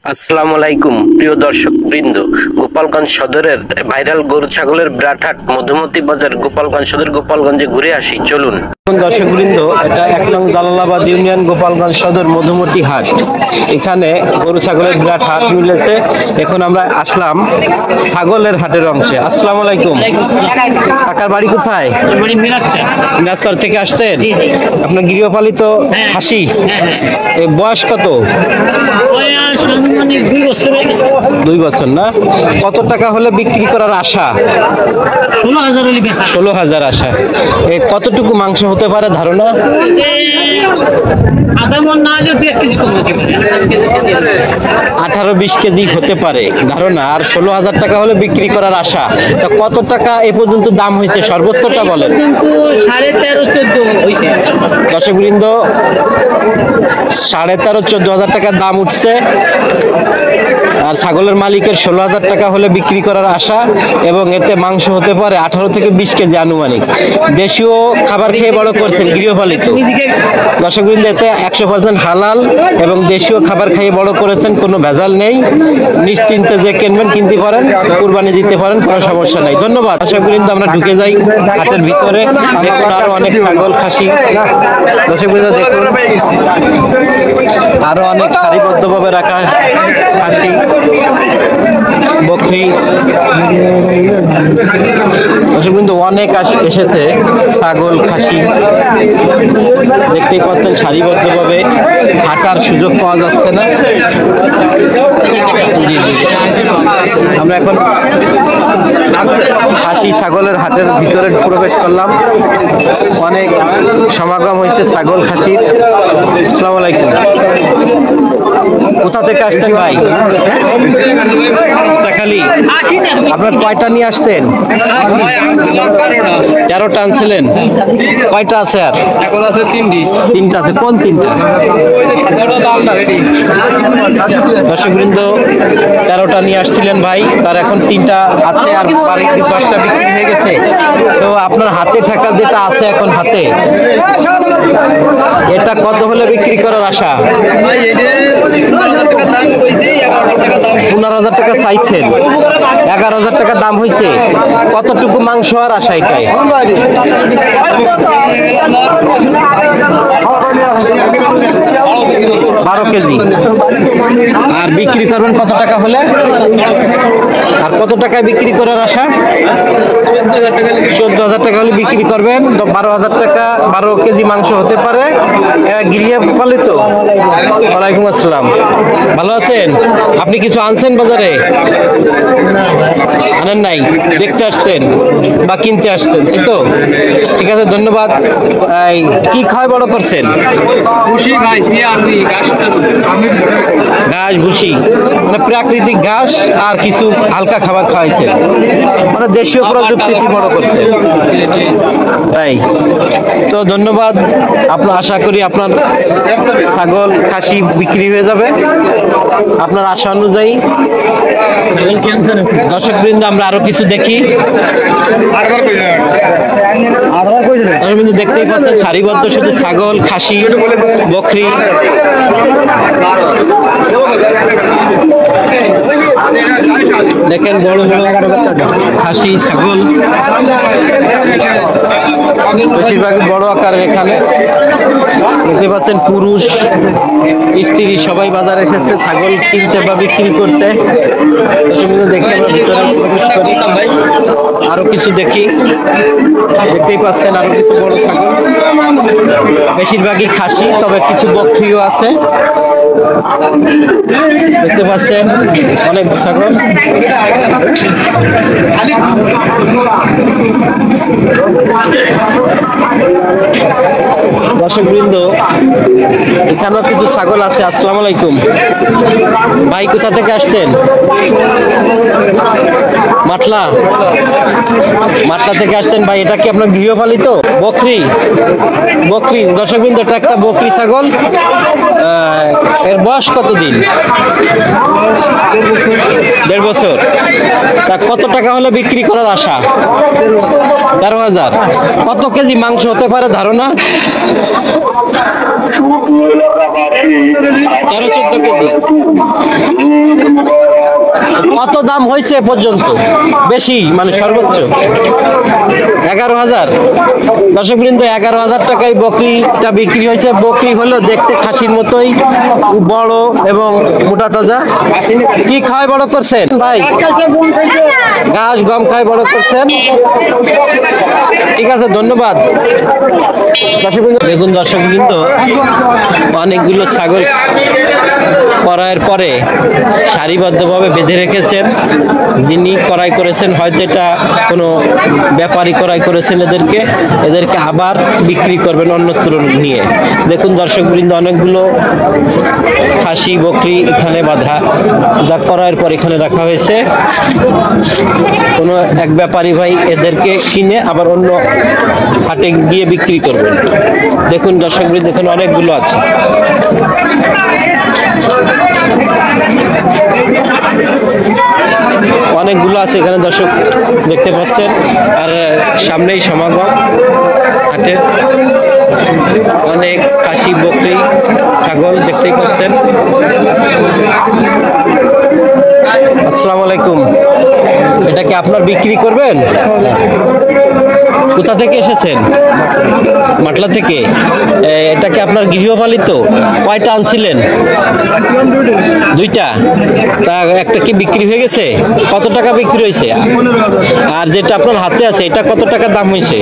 আসসালামু আলাইকুম প্রিয় দর্শক বৃন্দ। গোপালগঞ্জ সদরের ভাইরাল গরু ছাগলের ব্রাটহাট মধুমতি বাজার গোপালগঞ্জ সদর গোপালগঞ্জে ঘুরে আসি, চলুন। দর্শক বৃন্দ, এটা ১ নং জালালাবাদ ইউনিয়ন গোপালগঞ্জ সদর মধুমতি হাট। এখানে গরু ছাগলের বিরাট হাট মিলেছে। এখন আমরা আসলাম ছাগলের হাটের অংশে। আসসালামু আলাইকুম। কাকার বাড়ি কোথায়? মিরাজচর থেকে আসছেন? আপনার গৃহপালিত খাসি, বয়স কত? 2 বছর না? কত টাকা হলে বিক্রি করার আশা? 16,000 আশা। কতটুকু মাংস হতে পারে ধারণা? 18-20 কেজি হতে পারে ধারণা। আর 16,000 টাকা হলে বিক্রি করার আশা। তা কত টাকা এ পর্যন্ত দাম হয়েছে সর্বোচ্চটা বলেন? 13.5-14 দর্শক বৃন্দ, 13,500-14,000 টাকা দাম উঠছে। আর ছাগলের মালিকের 16,000 টাকা হলে বিক্রি করার আশা, এবং এতে মাংস হতে পারে 18 থেকে 20 কেজি আনুমানিক। দেশীয় খাবার খেয়ে বড় করছেন, গৃহপালিত। দর্শক বৃন্দ, এতে 100% হালাল এবং দেশীয় খাবার খাইয়ে বড় করেছেন, কোনো ভেজাল নেই। নিশ্চিন্তে যে কিনবেন কিনতে পারেন, কুরবানি দিতে পারেন, কোনো সমস্যা নাই। ধন্যবাদ। দর্শক বৃন্দ, আমরা ঢুকে যাই হাটের ভিতরে। দেখুন আরো অনেক ছাগল খাসি। দর্শক বৃন্দ দেখুন, আরো অনেক সারিবদ্ধভাবে রাখা খাসি, বকরি। দর্শক বৃন্দ, অনেক এসেছে ছাগল খাসি। দেখতেই পাচ্ছেন সারিবদ্ধভাবে, হাঁটার সুযোগ পাওয়া যাচ্ছে না। জি জি, আমরা এখন খাসি ছাগলের হাটের ভিতরে প্রবেশ করলাম। অনেক সমাগম হয়েছে ছাগল খাসির। আসসালামু আলাইকুম। কোথা থেকে আসছেন ভাই? খালি আপনার কয়টা নিয়ে আসছেন? 13টা আনছিলেন। কয়টা আছে? আর এখন আছে 3টা আছে। কোন 3টা? দর্শক বৃন্দ, 13টা নিয়ে আসছিলেন ভাই, তার এখন 3টা আছে, আর 10টা বিক্রি হয়ে গেছে। তো আপনার হাতে থাকা যেটা আছে এখন হাতে, এটা কত হলে বিক্রি করার আশা? 15,000 টাকা চাইছেন, 11,000 টাকা দাম হয়েছে। কতটুকু মাংস আর আশা এটাই? 12 কেজি। আর বিক্রি করবেন কত টাকা হলে? আর কত টাকায় বিক্রি করার আশা? 14,000 টাকা হলে বিক্রি করবেন। 12,000 টাকা, 12 কেজি মাংস হতে পারে। গৃহপালিত। ওয়ালাইকুম আসসালাম। ভালো আছেন? আপনি কিছু আনছেন বাজারে? আনেন নাই, দেখতে আসছেন বা কিনতে আসছেন, এই তো? ঠিক আছে, ধন্যবাদ। কি খাওয়াই বড় করছেন? ঘাস, ভুসি, মানে প্রাকৃতিক ঘাস আর কিছু হালকা খাবার খাওয়াইছে, মানে দেশীয় প্রযুক্তি বড় করছে, তাই তো। ধন্যবাদ। আপনার আশা করি আপনার ছাগল খাসি বিক্রি হয়ে যাবে আপনার আশা অনুযায়ী। দর্শক বৃন্দ, আমরা আরো কিছু দেখি। দেখতেই পাচ্ছেন সারিবদ্ধ শুধু ছাগল খাসি বকরি। দেখেন বড় বড় খাসি ছাগল, বেশিরভাগ বড় আকারের। এখানে দেখতে পাচ্ছেন পুরুষ স্ত্রী সবাই বাজারে এসেছে ছাগল কিনতে বা বিক্রি করতে। দেখে আমরা ভিতরে প্রবেশ করি, আরো কিছু দেখি। দেখতেই পাচ্ছেন আরো কিছু বড় ছাগল, বেশিরভাগই খাসি, তবে কিছু বকরিও আছে। দেখতে পাচ্ছেন অনেক ছাগল। দর্শক বৃন্দ, এখানেও কিছু ছাগল আছে। আসসালামু আলাইকুম ভাই, কোথা থেকে আসছেন? মাটলা। মাটলা থেকে আসছেন ভাই। এটা কি আপনার গৃহপালিত বকরি? বকরি। দর্শক বৃন্দ, এটা একটা বকরি ছাগল। এর বয়স কতদিন? 1.5 বছর। তা কত টাকা হলে বিক্রি করার আশা? 13,000। কত কেজি মাংস হতে পারে ধারণা? 13-14 কেজি। কত দাম হয়েছে পর্যন্ত? বেশি মানে সর্বোচ্চ 11,000। দর্শকবৃন্দ, 11,000 টাকায় বকরিটা বিক্রি হয়েছে। বকরি হলো দেখতে খাসির মতোই, বড় এবং মোটা তাজা। কি খাওয়াই বড় করছেন ভাই? ঘাস গম খাই বড় করছেন। ঠিক আছে, ধন্যবাদ। দেখুন দর্শকবৃন্দ, অনেকগুলো ছাগল করার পরে সারিবদ্ধভাবে বেঁধে রেখেছেন। যিনি ক্রয় করেছেন, হয়তো এটা কোনো ব্যাপারী ক্রয় করেছেন এদেরকে আবার বিক্রি করবেন অন্যত্র নিয়ে। দেখুন দর্শকবৃন্দ, অনেকগুলো খাসি বকরি এখানে বাঁধা, যা ক্রয়ের পর এখানে রাখা হয়েছে। কোনো এক ব্যাপারী ভাই এদেরকে কিনে আবার অন্য হাটে গিয়ে বিক্রি করবেন। দেখুন দর্শকবৃন্দ, এখানে অনেকগুলো আছে। অনেকগুলো আছে এখানে দর্শক দেখতে পাচ্ছেন। আর সামনেই সমাগম হাটে, অনেক খাসি বকরি ছাগল দেখতেই পাচ্ছেন। আসসালামু আলাইকুম। এটা কি আপনার বিক্রি করবেন? কোথা থেকে এসেছেন? মাটলা থেকে। এটা কি আপনার গৃহপালিত? কয়টা আনছিলেন? দুইটা। তা একটা কি বিক্রি হয়ে গেছে? কত টাকা বিক্রি হয়েছে? আর যেটা আপনার হাতে আছে এটা কত টাকা দাম হয়েছে?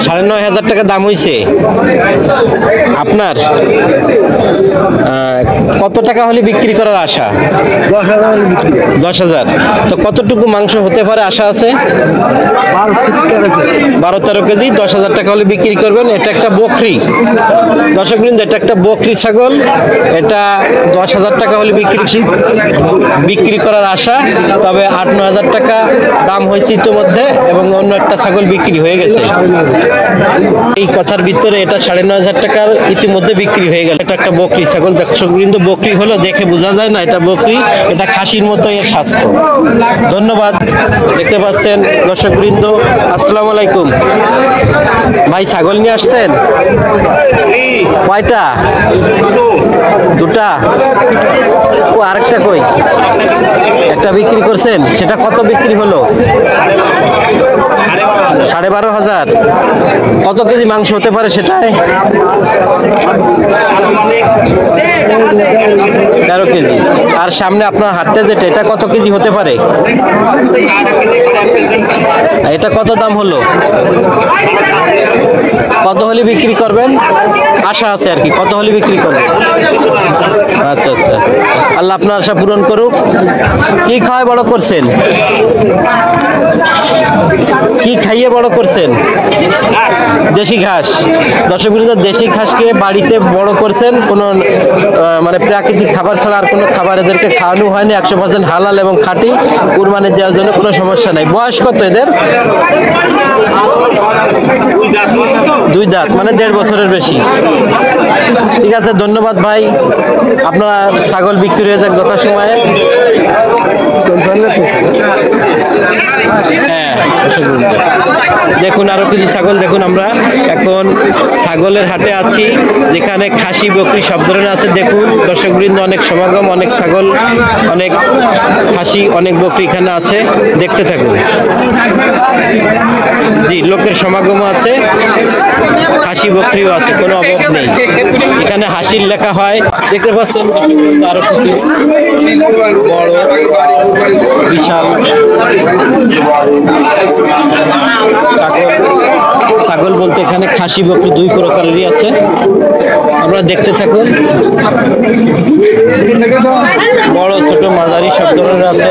9,500 টাকা দাম হয়েছে। আপনার কত টাকা হলে বিক্রি করার আশা? 10,000। তো কতটুকু মাংস হতে পারে আশা আছে? 12-13 কেজি। 10,000 টাকা হলে বিক্রি করবেন। এটা একটা বকরি দর্শকবৃন্দ, এটা একটা বকরি ছাগল। এটা 10,000 টাকা হলে বিক্রি করার আশা। তবে 8-9,000 টাকা দাম হয়েছে ইতিমধ্যে, এবং অন্য একটা ছাগল বিক্রি হয়ে গেছে। এই কথার ভিতরে এটা 9,500 টাকার ইতিমধ্যে বিক্রি হয়ে গেল। এটা একটা বকরি ছাগল দর্শকবৃন্দ। বকরি হলো দেখে বোঝা যায় না এটা বকরি, এটা খাসির মতো এর স্বাস্থ্য। ধন্যবাদ। দেখতে পাচ্ছেন দর্শকবৃন্দ, আসসালামু আলাইকুম। ভাই ছাগল নিয়ে আসছেন? কয়টা? দুটা। ও আরেকটা কই? একটা বিক্রি করছেন, সেটা কত বিক্রি হলো? 12,500। কত কেজি মাংস হতে পারে সেটাই? 13 কেজি। আর সামনে আপনার হাটতে যেটা, এটা কত কেজি হতে পারে? এটা কত দাম হলো? কত হলে বিক্রি করবেন আশা আছে আর কি? কত হলে বিক্রি করবেন? আচ্ছা আচ্ছা, আল্লাহ আপনার আশা পূরণ করুক। কি খাওয়ায় বড় করছেন? কি খাইয়ে বড় করছেন? দেশি ঘাস। দর্শকবৃন্দ, দেশি ঘাসকে বাড়িতে বড় করছেন। কোনো মানে প্রাকৃতিক খাবার ছাড়া আর কোনো খাবার এদেরকে খাওয়ানো হয়নি। 100% হালাল এবং খাঁটি, কুরবানি দেওয়ার জন্য কোনো সমস্যা নাই। বয়স কত এদের? 2 দাঁত, মানে 1.5 বছরের বেশি। ঠিক আছে, ধন্যবাদ ভাই। আপনার ছাগল বিক্রি হয়ে যাক যথাসময়ে। হ্যাঁ, দেখুন আরো কিছু ছাগল। দেখুন আমরা এখন ছাগলের হাটে আছি, যেখানে খাসি বকরি সব ধরনের আছে। দেখুন দর্শকবৃন্দ, অনেক সমাগম, অনেক ছাগল, অনেক খাসি, অনেক বকরি এখানে আছে। দেখতে থাকুন। জি, লোকের সমাগম আছে, খাসি বকরিও আছে, কোনো অভাব নেই। এখানে হাসির লেখা হয়। দেখতে পাচ্ছেন আরো কিছু বড় বিশাল ছাগল বলতে এখানে খাসি বকরি 2 প্রকারেরই আছে। আমরা দেখতে থাকুন। বড় ছোট মাঝারি সব ধরনের আছে।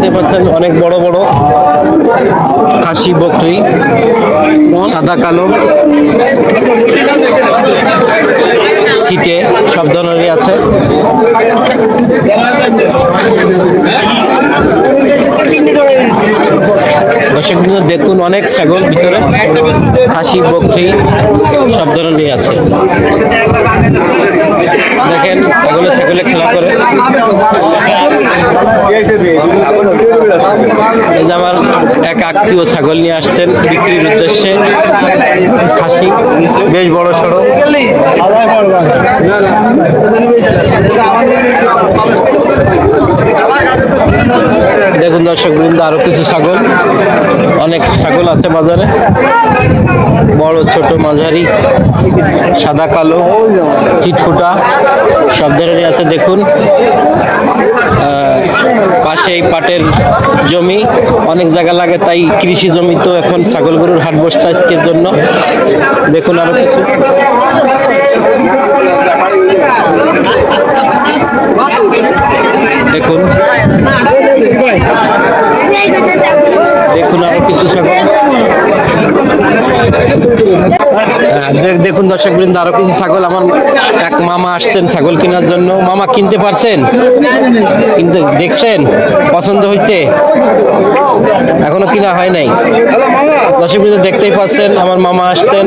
দেখতে পাচ্ছেন অনেক বড় বড় খাসি বকরি, সাদা কালো সিটে সব ধরনেরই আছে। দর্শকবৃন্দ, দেখুন অনেক ছাগল ভিতরে, খাসি বকরি সব ধরনেরই আছে। দেখেন ছাগলে ছাগলে খেলা করে। এই যে আমার এক আত্মীয় ছাগল নিয়ে আসছেন বিক্রির উদ্দেশ্যে, খাসি বেশ বড় সড়ো। দেখুন দর্শক বৃন্দ, আরো কিছু ছাগল, অনেক ছাগল আছে বাজারে, বড় ছোট মাঝারি, সাদা কালো, চিটফুটা সব ধরনের আছে। দেখুন পাশে এই পাটের জমি, অনেক জায়গা লাগে, তাই কৃষি জমি তো এখন ছাগল গরুর হাট বসছে আজকের জন্য। দেখুন আরো কিছু, দেখুন দেখুন আরো কিছু ছাগল। দেখুন দর্শক বৃন্দ, আরো কিছু ছাগল। আমার এক মামা আসছেন ছাগল কেনার জন্য। মামা কিনতে পারছেন? কিন্তু দেখছেন পছন্দ হয়েছে? এখনো কিনা হয় নাই। দর্শক বৃন্দ দেখতেই পাচ্ছেন, আমার মামা আসছেন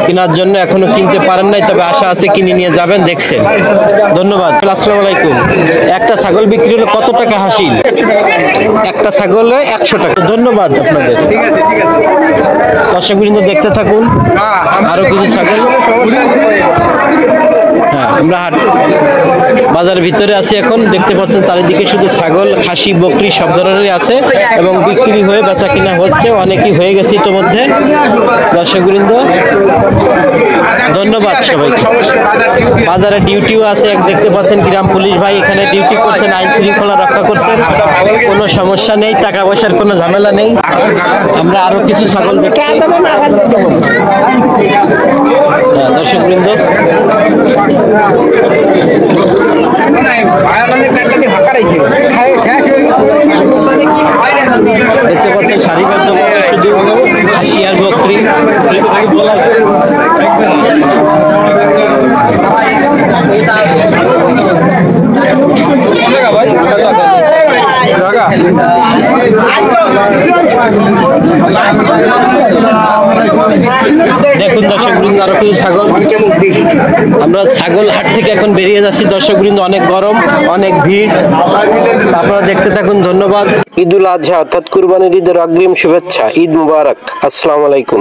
কেনার জন্য, এখনো কিনতে পারেন নাই, তবে আশা আছে কিনে নিয়ে যাবেন। দেখছেন, ধন্যবাদ। আসসালামু আলাইকুম। একটা ছাগল বিক্রি হলো কত টাকা হাসিল? একটা ছাগলে 100 টাকা। ধন্যবাদ আপনাদের। দর্শক বৃন্দ দেখতে থাকুন, আরো কিছু ছাগল। হ্যাঁ, আমরা হাট বাজারের ভিতরে আছি এখন। দেখতে পাচ্ছেন চারিদিকে শুধু ছাগল, খাসি, বকরি সব ধরনেরই আছে এবং বিক্রি হয়ে বেচা কিনা হচ্ছে। অনেকই হয়ে গেছে ইতিমধ্যে। দর্শকবৃন্দ ধন্যবাদ সবাইকে। বাজারে ডিউটিও আছে, এক দেখতে পাচ্ছেন গ্রাম পুলিশ ভাই এখানে ডিউটি করছেন, আইন শৃঙ্খলা রক্ষা করছেন। কোনো সমস্যা নেই, টাকা পয়সার কোনো ঝামেলা নেই। আমরা আরো কিছু ছাগল দেখছি। দর্শকবৃন্দ দেখতে পাচ্ছেন সারিবদ্ধ শুধু খাসি আর বকরি। দেখুন দর্শক বৃন্দ, আরো কিছু ছাগল। আমরা ছাগল হাট থেকে এখন বেরিয়ে যাচ্ছি দর্শক বৃন্দ। অনেক গরম, অনেক ভিড়, আপনারা দেখতে থাকুন। ধন্যবাদ। ঈদুল আজহা অর্থাৎ কুরবানির ঈদের অগ্রিম শুভেচ্ছা। ঈদ মুবারক। আসসালামু আলাইকুম।